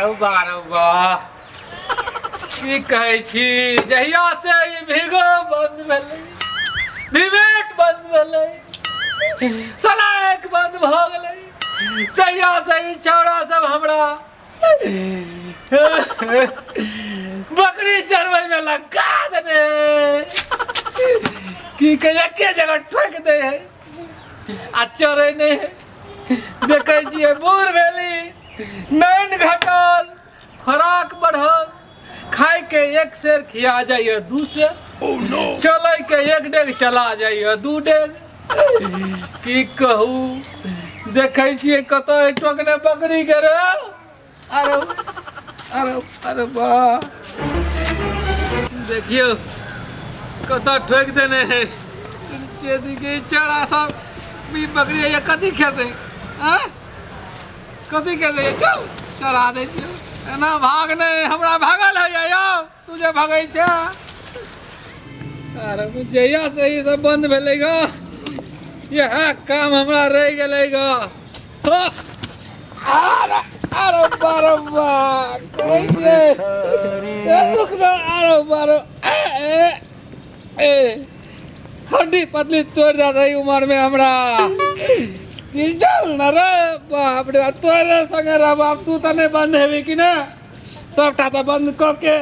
रौबा की कहै छी जहिया से ई भिगो बंद भेलै विवेट बंद भेलै सलाइक बंद भ गेलै तहिया से ई छौड़ा सब हमरा बकरी चरबै में लगा देने की कहे एके जगह ठोक दे है आ चरे नहीं है देखे छिए बूढ़ भेली नैन घटल खुराक बढ़ल खाए के एक शेर खिया जाइए दू शेर चले के एक डेग चला जाइए दू डेग की कहू देखे छिए कत टोकने बकरी के रे अरे अरे अरे वाह देखियो कत ठोक देने है चढ़ा सब भी बकरी ये कथी खेते कथी खेते चल चला दे एना भाग नहीं हमरा भागल है यो तुझे भागै छ अरे जहिया से ही सब बंद भेलै ग यह काम हमरा रह गेलै ग अरे अरे बारम्बा कहिए रुक जा अरे बारो ए हड्डी पतली तोड़ जाता है उम्र में हमरा चल न रे बाप रे तोरे संगे रह बाप तू तने बंद हेबी कि ना सबटा तो बंद क के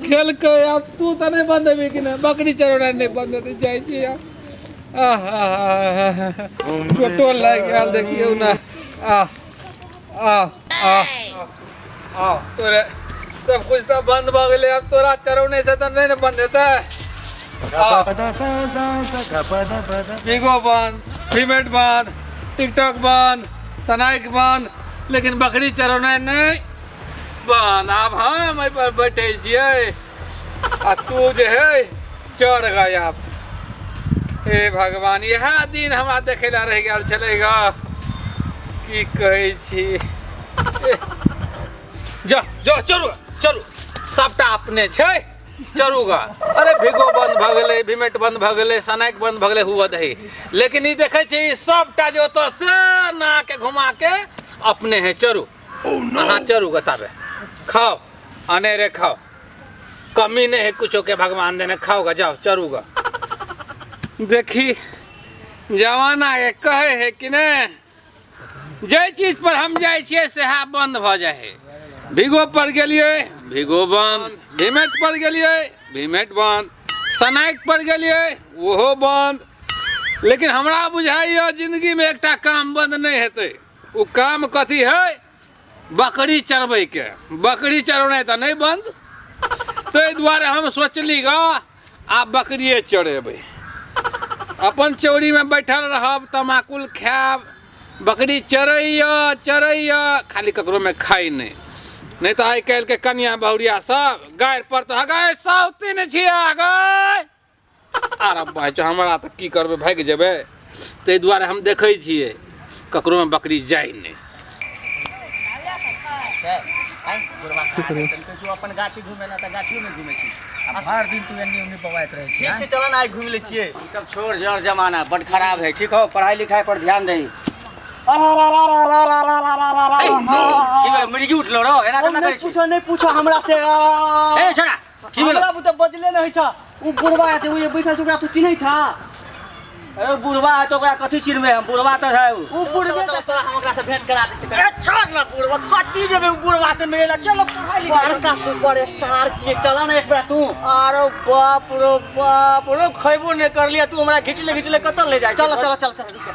खेल के अब तू तने बंद हेबी कि ना बकरी चरौड़ा नहीं बंद होते जाय छी चोटो लग गेल देखियो ना तोरे सब कुछ तो बंद भ गेलै अब तोरा चरौने से तो नहीं बंद हेतै भिगो बंद फीमेट बंद टिकटॉक बंद सनाइक बंद लेकिन बकरी चरौना नहीं बंद अब हम एहि पर बैठे छिए आ तू जे है चढ़ गया हे भगवान यह दिन हमरा देखे ला रह गेल छलेगा की कहै छी जा जा चलू चलू सबटा अपने छै चरूगा अरे भिगो बंद भ गेलै विमेट बंद भ गेलै सनाइक बंद भ गेलै हुआ दही लेकिन ई देखे छी सबटा जे ओतो से ना के घुमा के अपने है चरू अहाँ चरूगा ताबे खाओ अनेरे खाओ कमी नहीं है कुछो के भगवान देने खाओगा जाओ चरूगा देखी जवाना ये कहे है कि ने जे चीज पर हम जाय छियै सेहा बंद भ जाय है भिगो पड़ गेलिए भिगो बंद विमेट पड़ गेलिए विमेट बंद सनाइक पड़ गेलिए ओहो बंद लेकिन हमरा बुझाइए जिंदगी में एकटा काम बंद नहीं हेतै उ काम कथी है बकरी चरबै के बकरी चरौनाइ तो नहीं बंद ताहि दुआरे हम सोचली ग आब बकरिए चरेबै अपन चौरी में बैठल रहब तमाकुल खायब बकरी चरैया खाली ककरो में खाई नहीं तो आई काल्हि के कनिया बहुरिया सब गाड़ि पर तो हगाय साउतीन छिया गए अरे भाई हमरा तो की करबै भागि जेबै ताहि दुआरे हम देखै छियै ककरो में बकरी जाय नहीं अपन गाछी घूमे ना त गाछियो में घूमे छी अब हर दिन तू एन्नी उन्नी बवाइत रहे छी ठीक छै चल ना आई घूम ले छियै ई सब छोड़ जड़ जमाना बड़ खराब है ठीक हो पढ़ाई लिखाई पर ध्यान दही मुर्गी उठलो रो एना केना कहै छी नहीं पूछो हमरा से ए छोरा की भेलो हमरा तो बदले नहीं छ उ बुढ़वा है उ बैठल छ ओकरा तू चिन्है छ अरे बुढ़वा है तो ओकरा कथि चिन्हबे हम बुढ़वा तो है उ बुढ़वे का तोरा हम ओकरा से भेंट करा दै छै ए छोड़ ना बुढ़वा कथि जेबे उ बुढ़वा से मिले ला चलो पढ़ाई लिखाई बड़का सुपरस्टार छिए चला ना एक बार तू अरे बाप रो खैबो नहीं कर लिया तू हमरा घिचले कत ले जाय चल चल चल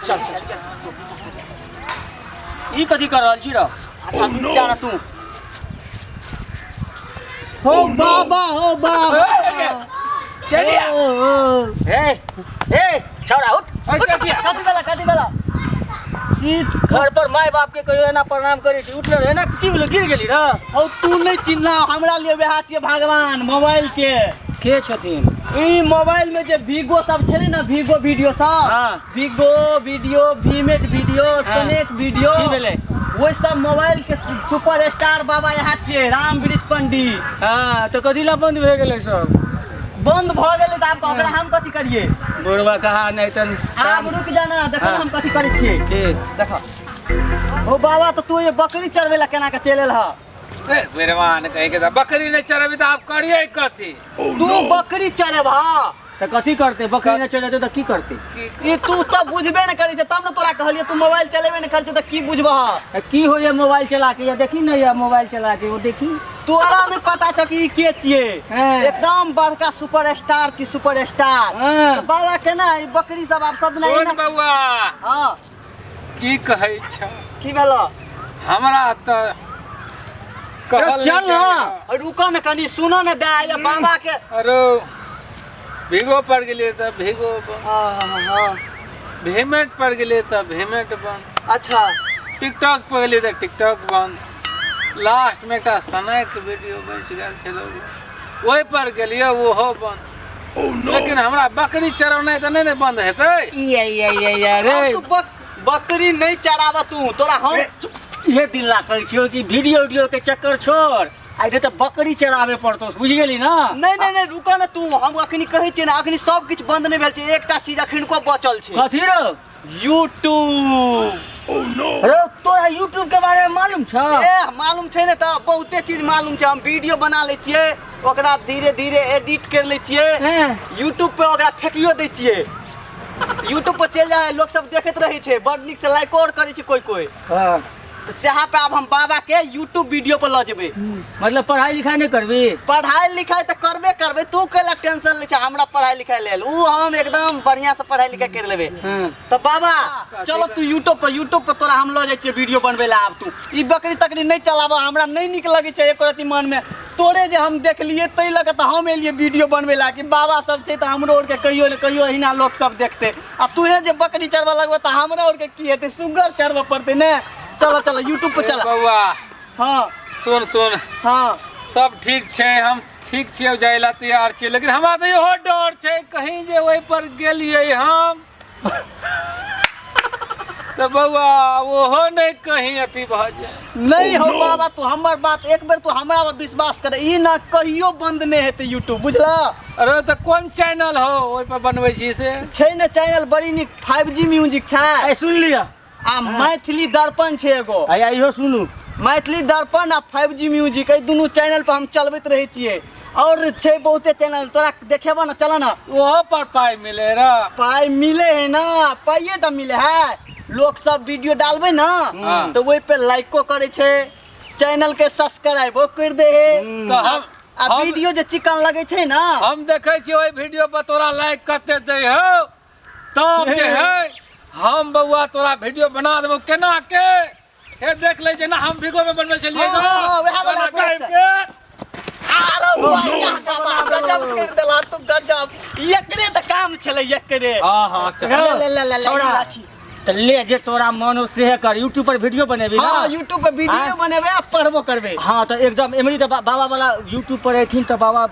चल चल ई कथि कर रहल छी रो अच्छा रुक जा ना तू हो बाबा ए छोरा उठ कथी वाला ई घर पर माय बाप के कहियो ना प्रणाम करे छी उठले रहे ना की भेलो गिर गेली रे हो तू नहीं चिन्हला हमरा लिए बेहा छिए भगवान मोबाइल के छथिन ई मोबाइल में जे वीगो सब छले ना वीगो वीडियो सब Vigo video VMate video Snack video की भेले वो सब मोबाइल के सुपरस्टार बाबा यहाँ छिए राम वृष पंडित हां तो कथि ला बंद भ गेलै सब बंद भ गेलै त आब ओकरा हम कथि करिए बुढ़वा कहा नहीं तन आब रुक जाना देखो हम कथि करै छिए के देखो ओ बाबा तो तू ये बकरी चढ़वे ला केना के चलेल ह ए बेरवान कहीं के बकरी नहीं चरबी तो आप करिए कथी तू बकरी चढ़ेब ह तो कथी करते बकरी न चढ़ते तो की करते ये तू तब बुझबे न करी तब न तोरा कहलिए तू मोबाइल चलेबे न करी त की बुझबह की हो ये मोबाइल चला के या देखी ना या मोबाइल चला के वो देखी तोरा नहीं पता छ कि के छिए हाँ। एकदम बड़का सुपरस्टार छी सुपरस्टार हाँ। तो बाबा के ना ई बकरी सब आप सब नहीं सुन ना बउआ हां की कहै छ की भेलो हमरा त कहल चल नहीं ना। गेल। रुको न कनी सुनो न दे ये बाबा के अरे भीगो पड़ गेलिए त भीगो बन हां पेमेंट पड़ गेलिए त पेमेंट बन अच्छा टिकटॉक पर गेलिए त टिकटॉक बन लास्ट में एक सनक वीडियो बच गेल छलो ओहि पर गेलिए ओहो बन लेकिन हमरा बकरी चरौनाइ त नहीं बंद हेतै ये रे तू बकरी नहीं चरावा तू तोरा हम ये दिन लागल छियो कि वीडियो के चक्कर छोड़ आइ तो बकरी चराबे पड़तो बुझ गेली ना नहीं रुको न तू हम अखनी कहै छियै ना अखनी सब किछ बंद नहीं भेल छै एकटा चीज अखन को बचल छै कथी रे YouTube अरे तोरा यूट्यूब के बारे में मालूम छ मालूम छै ने त बहुते चीज मालूम छै हम वीडियो बना लै छियै ओकरा धीरे धीरे एडिट कर लै छियै YouTube पे ओकरा फेकियो दै छियै YouTube पर चल जाए लोग सब देखैत रहै छै बड़ नीक से लाइक और करै छै कोई हाँ। तो सेहा पे अब हम बाबा के YouTube वीडियो पर ल जेबै मतलब पढ़ाई लिखाई नहीं करबी पढ़ाई लिखाई तो करबे तू कैला टेंशन ले छै हमरा पढ़ाई लिखाई लेल ऊ हम एकदम बढ़िया से पढ़ाई लिखाई कर लेबे तो बाबा चलो तू YouTube पर तोरा हम ल जाय छियै वीडियो बनबे ला अब तू ई बकरी तकरी नहीं चलाबा हमरा नहीं निक लगे छै एको रति मन में तोरे जे हम देखलिए तै लगे त हम एलिए वीडियो बनबे ला कि बाबा सब छै त हमरो और के कहियो न कहियो हिना लोग सब देखते आ तूहे जे बकरी चरवा लगबे त हमरा और के की हेतै सुगर चरवा पड़ते ने चलो YouTube पे चला बउआ हाँ सुन हाँ सब ठीक छै हम ठीक छियै जाय ला तैयार छियै लेकिन हमरा त इहो डर छै कहीं जे ओहि पर गेलिए हम तो बउआ ओहो नहीं कहीं अथी भ जाए नहीं हो बाबा तू हमर बात एक बेर तू हमरा पर विश्वास करे ई ना कहियो बंद नहीं हेते YouTube बुझला अरे तो कौन चैनल हो ओहि पर बनबै छी से छै ने चैनल बड़ी निक 5G म्यूजिक छै ए सुन लिया आ मैथिली दर्पण छै एगो आया इहो सुनू मैथिली दर्पण आ 5G म्यूजिक ए दुनू चैनल पर हम चलबैत रहै छियै और छै बहुते चैनल तोरा देखेबा ना चला ना ओहो पर पाई मिले रे पाई मिले है ना पाइए टा मिले है लोग सब वीडियो डालबे ना तो वही पे लाइको करे छे चैनल के सब्सक्राइबो कर दे है तो हम वीडियो जे चिकन लगे छे ना हम देखे छी ओई वीडियो पर तोरा लाइक कते दे हो तब जे है हम बउआ तोरा वीडियो बना देबो केना के हे देख ले जे ना हम वीडियो में बनबै छलिए वह वाला के अरे भैया गजब कर देला तू गजब एकरे त काम छले एकरे हां चल ले लाठी तो ले जे तोरा मन हो से कर YouTube पर वीडियो बनेबी ना हां YouTube पे वीडियो बनेबे आ पढ़बो करबे हां तो एकदम एमरी तो बाबा वाला YouTube पर एथिन तो बाबा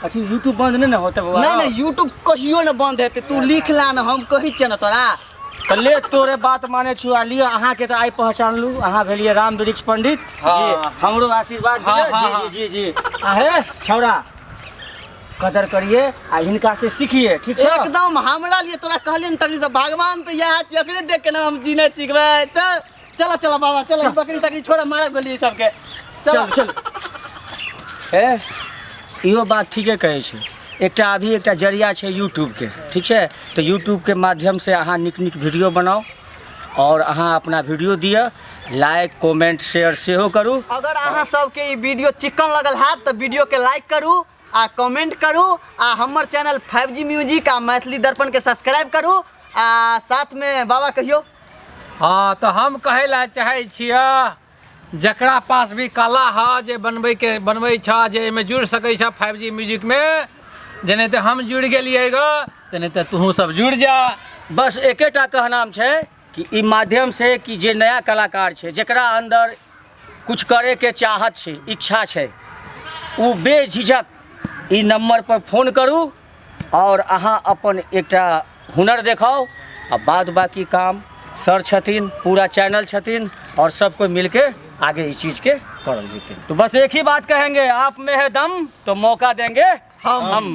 अथी YouTube बंद नहीं ना होते बाबा नहीं YouTube कहियो न बंद हेते तू लिख ला न हम कहि छ न तोरा तो ले तोरे बात माने छु आ लियो अहाँ के तो आई पहचान लू अहाँ भेलिए राम वृक्ष पंडित जी हमरो आशीर्वाद दियो जी जी आहे छौड़ा कदर करिए आ हिनका से सीखिए ठीक है एकदम हमरा लिए तोरा कहलियन तकरी से भगवान तो यह है एकरे देख के ना हम जीने सीखबे त चला बाबा चल बकरी तकरी छोड़ा मारे गोली सब के चल ए इहो बात ठीके कहै छै एकटा अभी एकटा जरिया छै YouTube के ठीक है तो YouTube के माध्यम से अहाँ निक वीडियो बनाओ और अहाँ अपना वीडियो दिया लाइक कमेंट शेयर सेहो करू अगर अहाँ सबके ई वीडियो चिकन लगल है तो वीडियो के लाइक करू आ कमेंट करू आ हमर चैनल 5G म्यूजिक आ मैथिली दर्पण के सब्सक्राइब करू आ साथ में बाबा कहियो हाँ तो हम कहे ला चाहे छिया जकरा पास भी कला है जे बनबै छ जे में जुड़ सकै छ 5G म्यूजिक में जेने ते हम जुड़ गेलिए ग तेने ते तू सब जुड़ जा बस एकेटा कहनाम छै कि ई माध्यम से कि जे नया कलाकार छै जेकरा अंदर कुछ करे के चाहत छै इच्छा छै वो बेझिझक ई नंबर पर फोन करू और अहाँ अपन एकटा हुनर देखाओ आ बाद बाकी काम सर छथिन पूरा चैनल छथिन और सब कोई मिलके आगे इस चीज़ के करल जेतै तो बस एक ही बात कहेंगे आप में है दम तो मौका देंगे हम